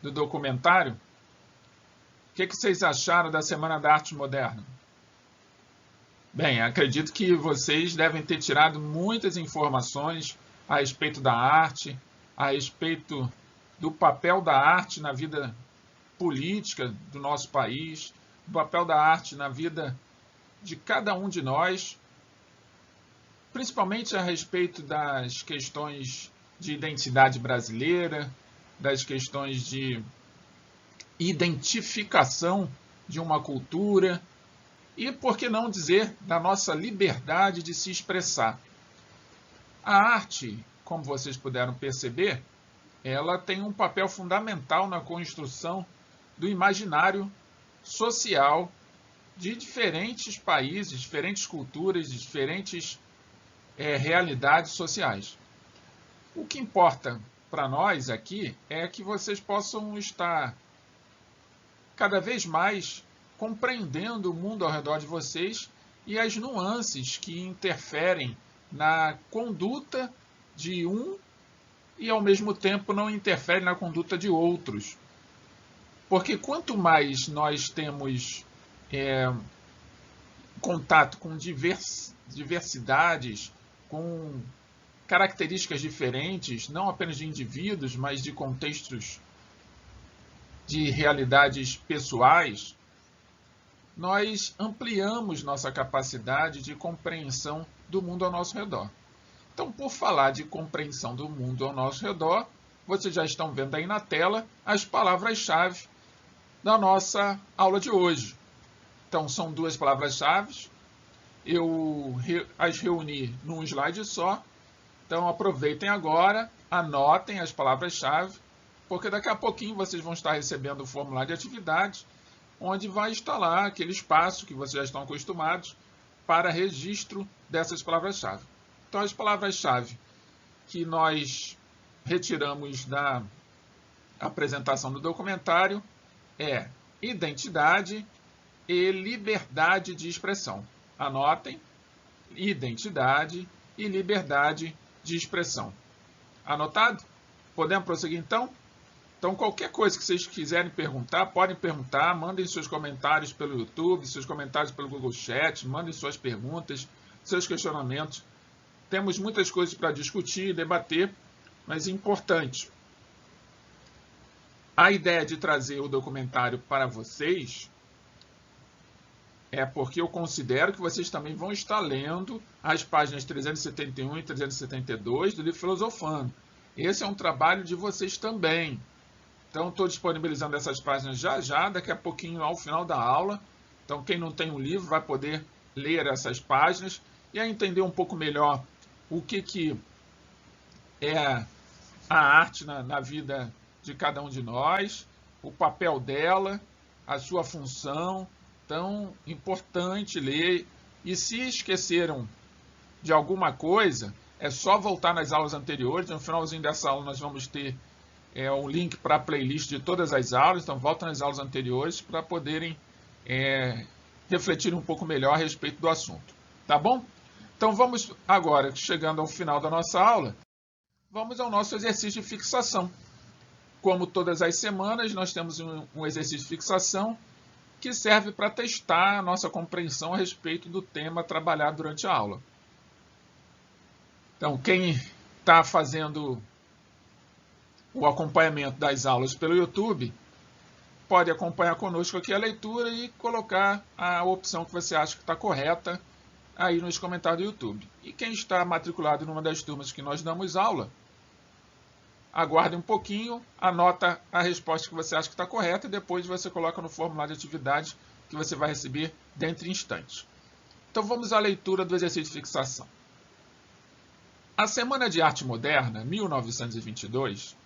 do documentário? O que vocês acharam da Semana da Arte Moderna? Bem, acredito que vocês devem ter tirado muitas informações a respeito da arte, a respeito do papel da arte na vida política do nosso país, do papel da arte na vida de cada um de nós, principalmente a respeito das questões de identidade brasileira, das questões de identificação de uma cultura e, por que não dizer, da nossa liberdade de se expressar. A arte, como vocês puderam perceber, ela tem um papel fundamental na construção do imaginário social de diferentes países, diferentes culturas, diferentes realidades sociais. O que importa para nós aqui é que vocês possam estar cada vez mais compreendendo o mundo ao redor de vocês e as nuances que interferem na conduta de um e, ao mesmo tempo, não interfere na conduta de outros. Porque quanto mais nós temos contato com diversidades, com características diferentes, não apenas de indivíduos, mas de contextos, de realidades pessoais, nós ampliamos nossa capacidade de compreensão do mundo ao nosso redor. Então, por falar de compreensão do mundo ao nosso redor, vocês já estão vendo aí na tela as palavras-chave da nossa aula de hoje. Então, são 2 palavras-chave. Eu as reuni num slide só. Então, aproveitem agora, anotem as palavras-chave, porque daqui a pouquinho vocês vão estar recebendo o formulário de atividades, onde vai estar lá aquele espaço que vocês já estão acostumados para registro dessas palavras-chave. Então, as palavras-chave que nós retiramos da apresentação do documentário é identidade e liberdade de expressão. Anotem, identidade e liberdade de expressão. Anotado? Podemos prosseguir então? Então, qualquer coisa que vocês quiserem perguntar, podem perguntar, mandem seus comentários pelo YouTube, seus comentários pelo Google Chat, mandem suas perguntas, seus questionamentos. Temos muitas coisas para discutir e debater, mas é importante. A ideia de trazer o documentário para vocês é porque eu considero que vocês também vão estar lendo as páginas 371 e 372 do livro Filosofando. Esse é um trabalho de vocês também. Então, estou disponibilizando essas páginas já, daqui a pouquinho, ao final da aula. Então, quem não tem um livro vai poder ler essas páginas e entender um pouco melhor o que é a arte na vida de cada um de nós, o papel dela, a sua função. Então, importante ler. E se esqueceram de alguma coisa, é só voltar nas aulas anteriores. No finalzinho dessa aula nós vamos ter um link para a playlist de todas as aulas. Então, volta nas aulas anteriores para poderem refletir um pouco melhor a respeito do assunto. Tá bom? Então, vamos agora, chegando ao final da nossa aula, vamos ao nosso exercício de fixação. Como todas as semanas, nós temos um exercício de fixação que serve para testar a nossa compreensão a respeito do tema trabalhado durante a aula. Então, quem está fazendo o acompanhamento das aulas pelo YouTube, pode acompanhar conosco aqui a leitura e colocar a opção que você acha que está correta aí nos comentários do YouTube. E quem está matriculado numa das turmas que nós damos aula, aguarde um pouquinho, anota a resposta que você acha que está correta e depois você coloca no formulário de atividade que você vai receber dentro de instantes. Então vamos à leitura do exercício de fixação. A Semana de Arte Moderna, 1922,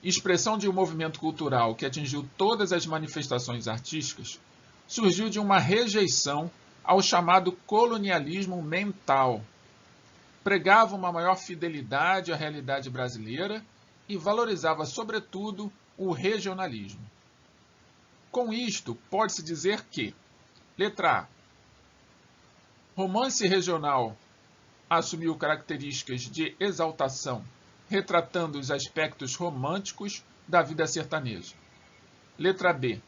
expressão de um movimento cultural que atingiu todas as manifestações artísticas, surgiu de uma rejeição ao chamado colonialismo mental. Pregava uma maior fidelidade à realidade brasileira e valorizava, sobretudo, o regionalismo. Com isto, pode-se dizer que, letra A, romance regional assumiu características de exaltação, retratando os aspectos românticos da vida sertaneja. Letra B,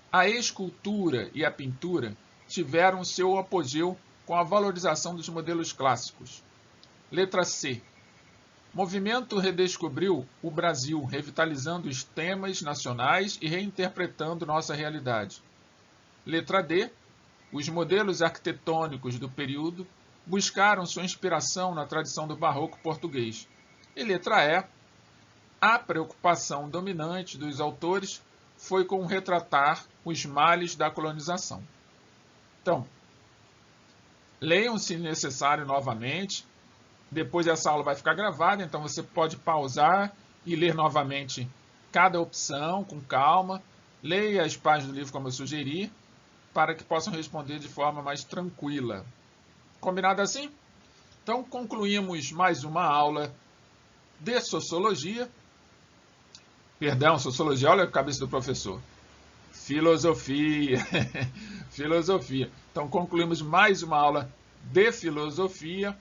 a escultura e a pintura tiveram seu apogeu com a valorização dos modelos clássicos. Letra C, movimento redescobriu o Brasil, revitalizando os temas nacionais e reinterpretando nossa realidade. Letra D, os modelos arquitetônicos do período buscaram sua inspiração na tradição do barroco português. E letra E, a preocupação dominante dos autores foi com retratar os males da colonização. Então, leiam se necessário novamente. Depois essa aula vai ficar gravada, então você pode pausar e ler novamente cada opção com calma. Leia as páginas do livro como eu sugeri, para que possam responder de forma mais tranquila. Combinado assim? Então, concluímos mais uma aula de Sociologia. Perdão, Sociologia, olha a cabeça do professor. Filosofia. Filosofia. Então, concluímos mais uma aula de Filosofia.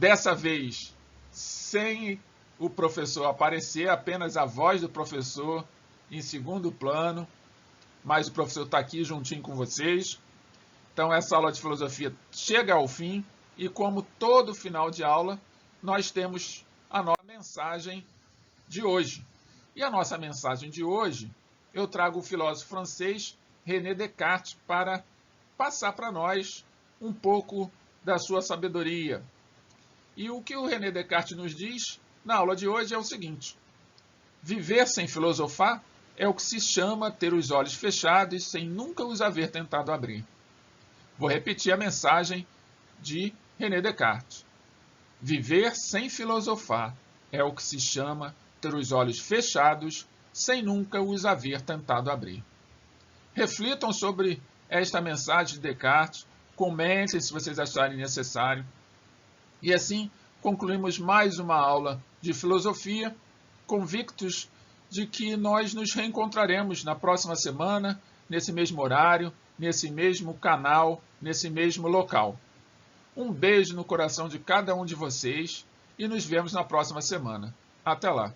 Dessa vez, sem o professor aparecer, apenas a voz do professor em segundo plano, mas o professor está aqui juntinho com vocês. Então, essa aula de filosofia chega ao fim e, como todo final de aula, nós temos a nossa mensagem de hoje. E a nossa mensagem de hoje, eu trago o filósofo francês René Descartes para passar para nós um pouco da sua sabedoria. E o que o René Descartes nos diz na aula de hoje é o seguinte: viver sem filosofar é o que se chama ter os olhos fechados sem nunca os haver tentado abrir. Vou repetir a mensagem de René Descartes. Viver sem filosofar é o que se chama ter os olhos fechados sem nunca os haver tentado abrir. Reflitam sobre esta mensagem de Descartes, comentem se vocês acharem necessário. E assim concluímos mais uma aula de filosofia, convictos de que nós nos reencontraremos na próxima semana, nesse mesmo horário, nesse mesmo canal, nesse mesmo local. Um beijo no coração de cada um de vocês e nos vemos na próxima semana. Até lá!